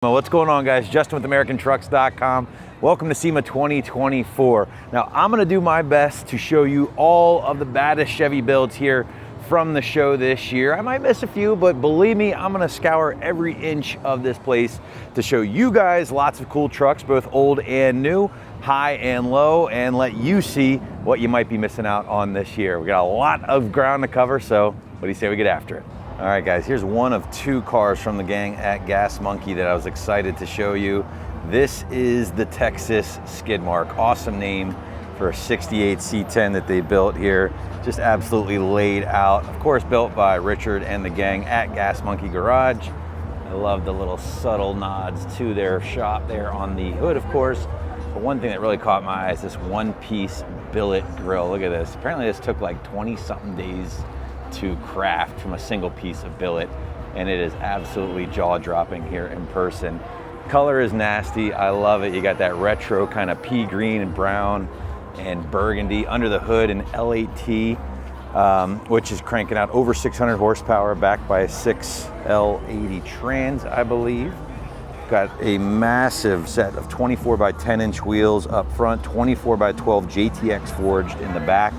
Well, what's going on, guys? Justin with AmericanTrucks.com. Welcome to SEMA 2024. Now, I'm going to do my best to show you all of the baddest Chevy builds here from the show this year. I might miss a few, but believe me, I'm going to scour every inch of this place to show you guys lots of cool trucks, both old and new, high and low, and let you see what you might be missing out on this year. We got a lot of ground to cover, so what do you say we get after it? All right, guys, here's one of two cars from the gang at Gas Monkey that I was excited to show you. This is the Texas Skidmark. Awesome name for a 68 C10 that they built here. Just absolutely laid out. Of course, built by Richard and the gang at Gas Monkey Garage. I love the little subtle nods to their shop there on the hood, of course. But one thing that really caught my eye is this one-piece billet grill. Look at this. Apparently this took like 20-something days to craft from a single piece of billet, and it is absolutely jaw-dropping here in person. Color is nasty. I love it. You got that retro kind of pea green and brown and burgundy. Under the hood, an L8T, which is cranking out over 600 horsepower, backed by a 6L80 trans, I believe. Got a massive set of 24 by 10 inch wheels up front, 24 by 12 JTX forged in the back.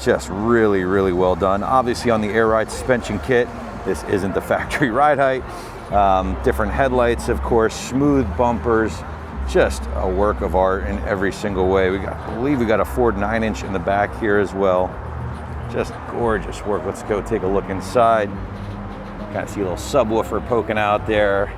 Just really, really well done. Obviously on the air ride suspension kit, this isn't the factory ride height. Different headlights, of course, smooth bumpers, just a work of art in every single way. I believe we got a Ford 9-inch in the back here as well. Just gorgeous work. Let's go take a look inside. Kind of see a little subwoofer poking out there.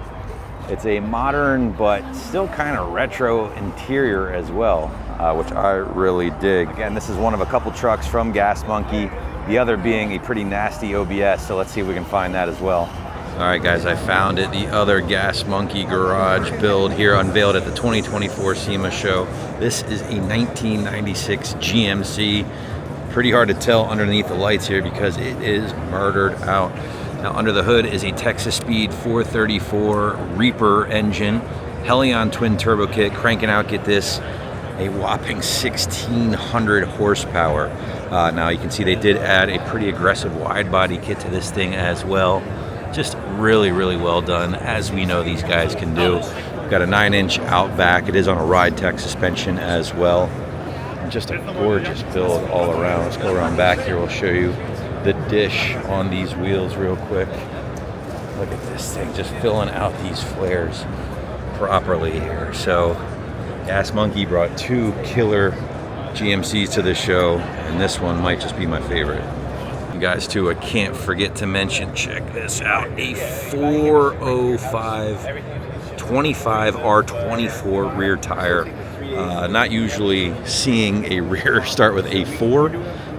It's a modern but still kind of retro interior as well, which I really dig. Again, this is one of a couple trucks from Gas Monkey, the other being a pretty nasty OBS, so let's see if we can find that as well. All right, guys, I found it. The other Gas Monkey Garage build here, unveiled at the 2024 SEMA show. This is a 1996 GMC. Pretty hard to tell underneath the lights here because it is murdered out. Now, under the hood is a Texas Speed 434 Reaper engine, Helion twin turbo kit, cranking out, get this, a whopping 1,600 horsepower. Now you can see they did add a pretty aggressive wide body kit to this thing as well. Just really, really well done, as we know these guys can do. Got a 9-inch out back. It is on a Ride Tech suspension as well. And just a gorgeous build all around. Let's go around back here. We'll show you the dish on these wheels real quick. Look at this thing, just filling out these flares properly here. So Gas Monkey brought two killer GMCs to the show, and this one might just be my favorite. You guys too, I can't forget to mention, check this out, a 405 25 R24 rear tire. Not usually seeing a rear start with a 4.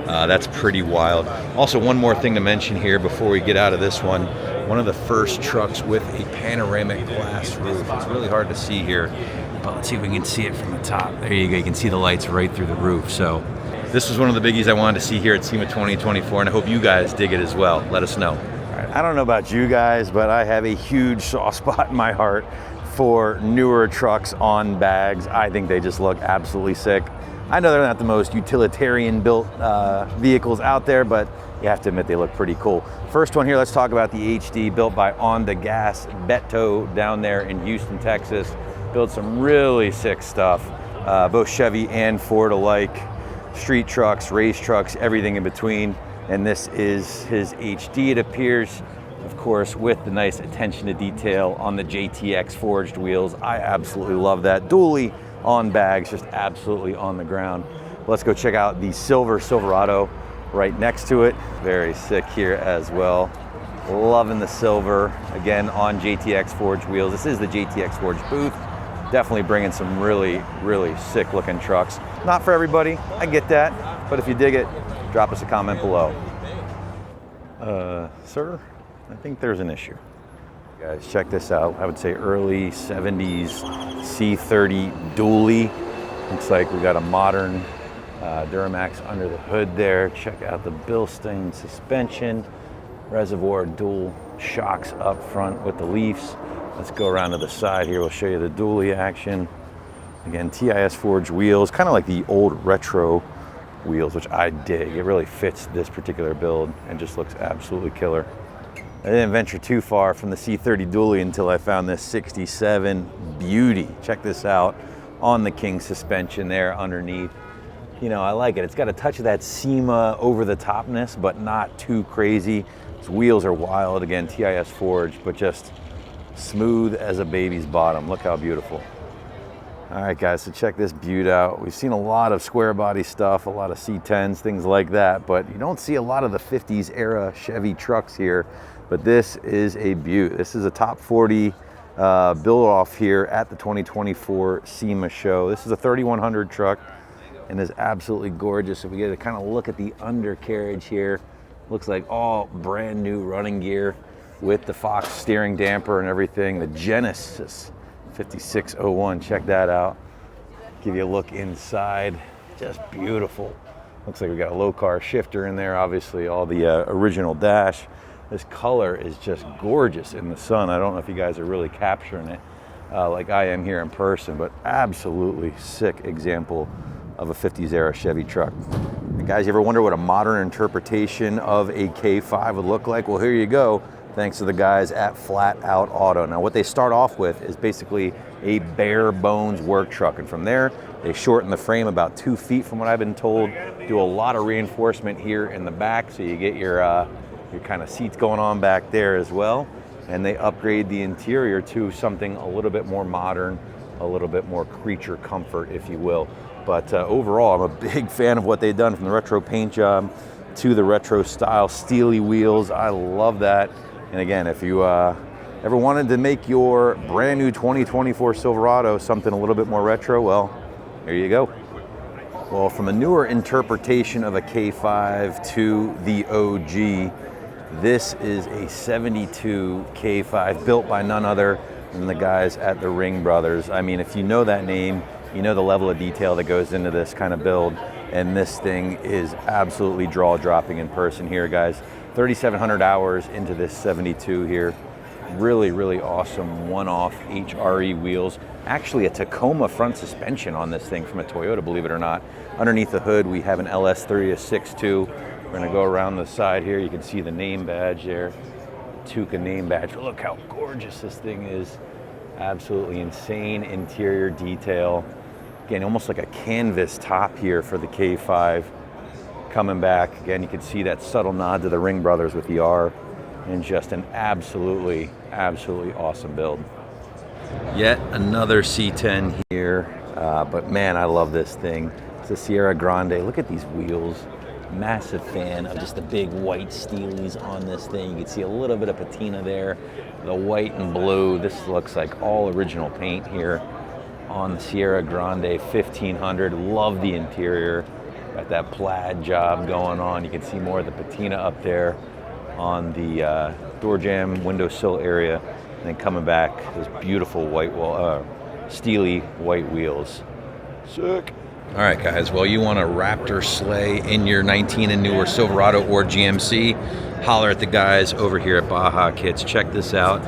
That's pretty wild. Also, one more thing to mention here before we get out of this one. One of the first trucks with a panoramic glass roof. It's really hard to see here, but let's see if we can see it from the top. There you go. You can see the lights right through the roof. So this was one of the biggies I wanted to see here at SEMA 2024, and I hope you guys dig it as well. Let us know. All right, I don't know about you guys, but I have a huge soft spot in my heart for newer trucks on bags. I think they just look absolutely sick. I know they're not the most utilitarian built vehicles out there, but you have to admit they look pretty cool. First one here, let's talk about the HD, built by On the Gas Beto down there in Houston, Texas. Built some really sick stuff, both Chevy and Ford alike. Street trucks, race trucks, everything in between. And this is his HD, it appears, of course, with the nice attention to detail on the JTX forged wheels. I absolutely love that. Dually on bags, just absolutely on the ground. Let's go check out the silver Silverado right next to it. Very sick here as well. Loving the silver, again on JTX forged wheels. This is the JTX forged booth. Definitely bringing some really, really sick looking trucks. Not for everybody, I get that, but if you dig it, drop us a comment below. Sir, I think there's an issue. Guys, check this out. I would say early 70s C30 dually. Looks like we got a modern Duramax under the hood there. Check out the Bilstein suspension, reservoir dual shocks up front with the leafs. Let's go around to the side here. We'll show you the dually action. Again, TIS forged wheels, kind of like the old retro wheels, which I dig. It really fits this particular build and just looks absolutely killer. I didn't venture too far from the C30 dually until I found this 67 beauty. Check this out on the King suspension there underneath. You know, I like it. It's got a touch of that SEMA over the topness, but not too crazy. Its wheels are wild, again, TIS forged, but just smooth as a baby's bottom. Look how beautiful. All right, guys, so check this beaut out. We've seen a lot of square body stuff, a lot of C10s, things like that, but you don't see a lot of the 50s era Chevy trucks here, but this is a beaut. This is a top 40 build off here at the 2024 SEMA show. This is a 3100 truck and is absolutely gorgeous. If we get to kind of look at the undercarriage here, looks like all brand new running gear with the Fox steering damper and everything. The Genesis 5601, check that out. Give you a look inside, just beautiful. Looks like we got a low car shifter in there, obviously all the original dash. This color is just gorgeous in the sun. I don't know if you guys are really capturing it like I am here in person, but absolutely sick example of a 50s era Chevy truck. And guys, you ever wonder what a modern interpretation of a K5 would look like? Well, here you go. Thanks to the guys at Flat Out Auto. Now what they start off with is basically a bare bones work truck, and from there they shorten the frame about 2 feet from what I've been told, do a lot of reinforcement here in the back so you get your kind of seats going on back there as well, and they upgrade the interior to something a little bit more modern, a little bit more creature comfort, if you will. But overall, I'm a big fan of what they've done, from the retro paint job to the retro style steely wheels. I love that. And again, if you ever wanted to make your brand new 2024 Silverado something a little bit more retro, well, there you go. Well, from a newer interpretation of a K5 to the OG, this is a 72 K5 built by none other than the guys at the Ring Brothers. I mean, if you know that name, you know the level of detail that goes into this kind of build, and this thing is absolutely jaw-dropping in person here, guys. 3,700 hours into this 72 here. Really, really awesome one-off HRE wheels. Actually a Tacoma front suspension on this thing from a Toyota, believe it or not. Underneath the hood, we have an LS362. We're gonna go around the side here. You can see the name badge there, Tuca name badge. Look how gorgeous this thing is. Absolutely insane interior detail. Again, almost like a canvas top here for the K5. Coming back, again, you can see that subtle nod to the Ring Brothers with the R, and just an absolutely, absolutely awesome build. Yet another C10 here, but man, I love this thing. It's a Sierra Grande. Look at these wheels. Massive fan of just the big white steelies on this thing. You can see a little bit of patina there. The white and blue. This looks like all original paint here on the Sierra Grande 1500. Love the interior. Got that plaid job going on. You can see more of the patina up there on the door jamb windowsill area. And then coming back, those beautiful white steely white wheels. Sick. All right, guys, well, you want a Raptor sleigh in your 19 and newer Silverado or GMC, holler at the guys over here at Baja Kits. Check this out.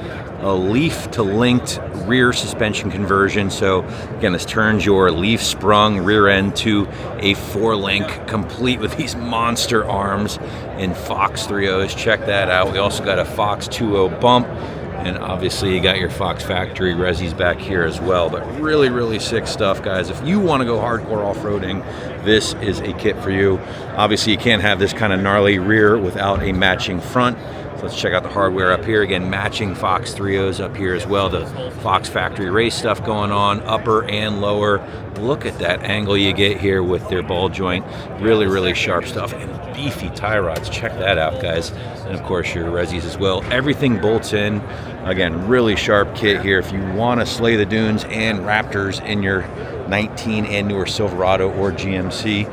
A leaf to linked rear suspension conversion. So again, this turns your leaf sprung rear end to a 4-link, complete with these monster arms in Fox 3.0s. Check that out. We also got a Fox 2.0 bump, and obviously you got your Fox Factory resis back here as well. But really, really sick stuff, guys. If you want to go hardcore off-roading, this is a kit for you. Obviously you can't have this kind of gnarly rear without a matching front. Let's check out the hardware up here. Again, matching Fox 3.0s up here as well. The Fox Factory race stuff going on, upper and lower. Look at that angle you get here with their ball joint. Really, really sharp stuff. And beefy tie rods. Check that out, guys. And of course, your resis as well. Everything bolts in. Again, really sharp kit here. If you want to slay the dunes and Raptors in your 19 and newer Silverado or GMC,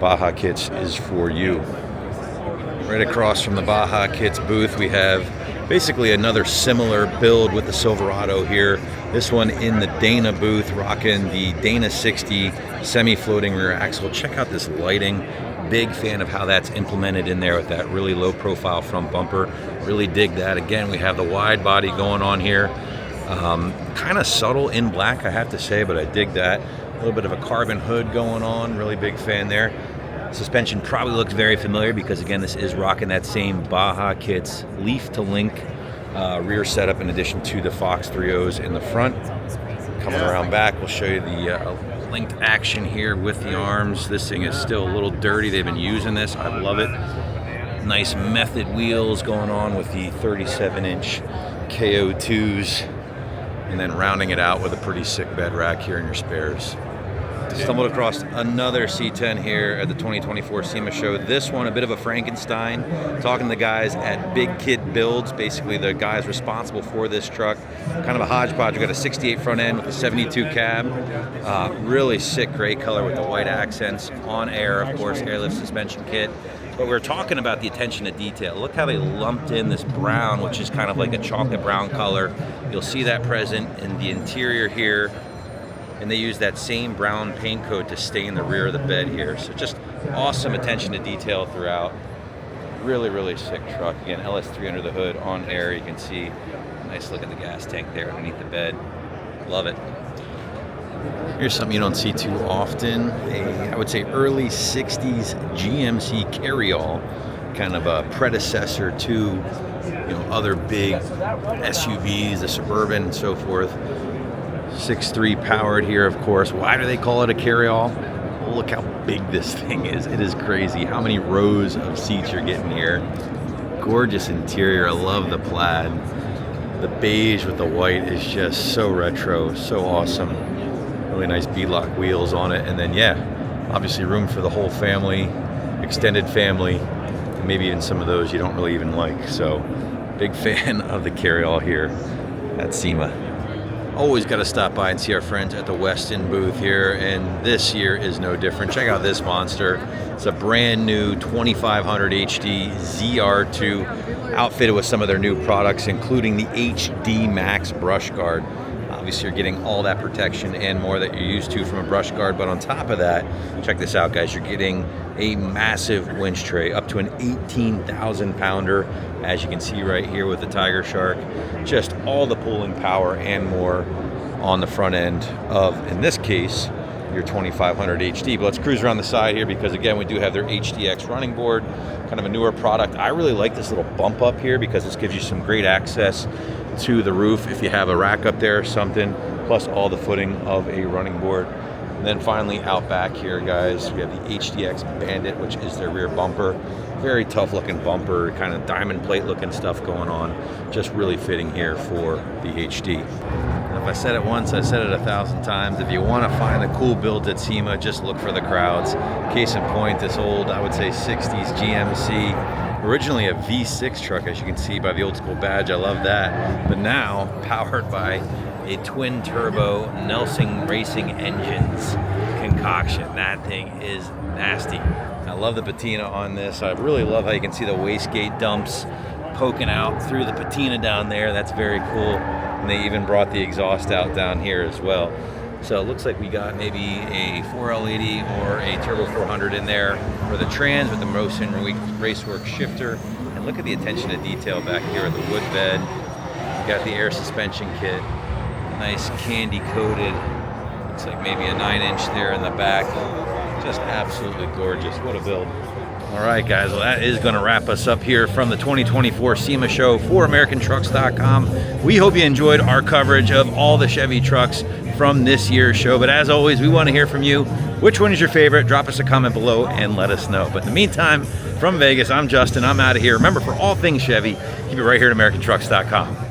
Baja Kits is for you. Right across from the Baja Kits booth, we have basically another similar build with the Silverado here. This one in the Dana booth, rocking the Dana 60 semi-floating rear axle. Check out this lighting. Big fan of how that's implemented in there with that really low profile front bumper. Really dig that. Again, we have the wide body going on here. Kind of subtle in black, I have to say, but I dig that. A little bit of a carbon hood going on. Really big fan there. Suspension probably looks very familiar because, again, this is rocking that same Baja Kits Leaf to Link rear setup in addition to the Fox 3.0s in the front. Coming around back, we'll show you the linked action here with the arms. This thing is still a little dirty. They've been using this. I love it. Nice method wheels going on with the 37-inch KO2s, and then rounding it out with a pretty sick bed rack here in your spares. Stumbled across another C10 here at the 2024 SEMA show. This one, a bit of a Frankenstein. Talking to the guys at Big Kit Builds, basically the guys responsible for this truck. Kind of a hodgepodge. We got a 68 front end with a 72 cab. Really sick gray color with the white accents. On air, of course, airlift suspension kit. But we're talking about the attention to detail. Look how they lumped in this brown, which is kind of like a chocolate brown color. You'll see that present in the interior here. And they use that same brown paint coat to stain the rear of the bed here. So just awesome attention to detail throughout. Really, really sick truck. Again, LS3 under the hood, on air. You can see a nice look at the gas tank there underneath the bed. Love it. Here's something you don't see too often. I would say early 60s GMC carryall, kind of a predecessor to other big SUVs, the Suburban and so forth. 6.3 powered here, of course. Why do they call it a carryall? Well, look how big this thing is. It is crazy how many rows of seats you're getting here. Gorgeous interior. I love the plaid. The beige with the white is just so retro, so awesome. Really nice beadlock wheels on it. And then, yeah, obviously room for the whole family, extended family, and maybe even some of those you don't really even like. So, big fan of the carryall here at SEMA. Always got to stop by and see our friends at the Weston booth here, and this year is no different. Check out this monster. It's a brand new 2500 HD ZR2 outfitted with some of their new products, including the HD Max brush guard. Obviously, you're getting all that protection and more that you're used to from a brush guard, but on top of that, check this out, guys. You're getting a massive winch tray, up to an 18,000 pounder, as you can see right here with the Tiger Shark. Just all the pulling power and more on the front end of, in this case, your 2500 HD. But let's cruise around the side here because, again, we do have their HDX running board, kind of a newer product. I really like this little bump up here because this gives you some great access to the roof if you have a rack up there or something, plus all the footing of a running board. And then finally out back here, guys, we have the HDX Bandit, which is their rear bumper. Very tough looking bumper, kind of diamond plate looking stuff going on. Just really fitting here for the HD. And if I said it once, I said it 1,000 times. If you want to find the cool builds at SEMA, just look for the crowds. Case in point, this old, I would say 60s GMC. Originally a V6 truck, as you can see by the old school badge. I love that. But now powered by a twin turbo Nelson Racing Engines concoction. That thing is nasty. I love the patina on this. I really love how you can see the wastegate dumps poking out through the patina down there. That's very cool. And they even brought the exhaust out down here as well. So it looks like we got maybe a 4L80 or a Turbo 400 in there for the trans with the Mosin Racework shifter. And look at the attention to detail back here with the wood bed. We got the air suspension kit. Nice candy coated. Looks like maybe a 9-inch there in the back. Just absolutely gorgeous. What a build. All right, guys, well, that is going to wrap us up here from the 2024 SEMA show for AmericanTrucks.com. We hope you enjoyed our coverage of all the Chevy trucks from this year's show. But as always, we want to hear from you. Which one is your favorite? Drop us a comment below and let us know. But in the meantime, from Vegas, I'm Justin. I'm out of here. Remember, for all things Chevy, keep it right here at AmericanTrucks.com.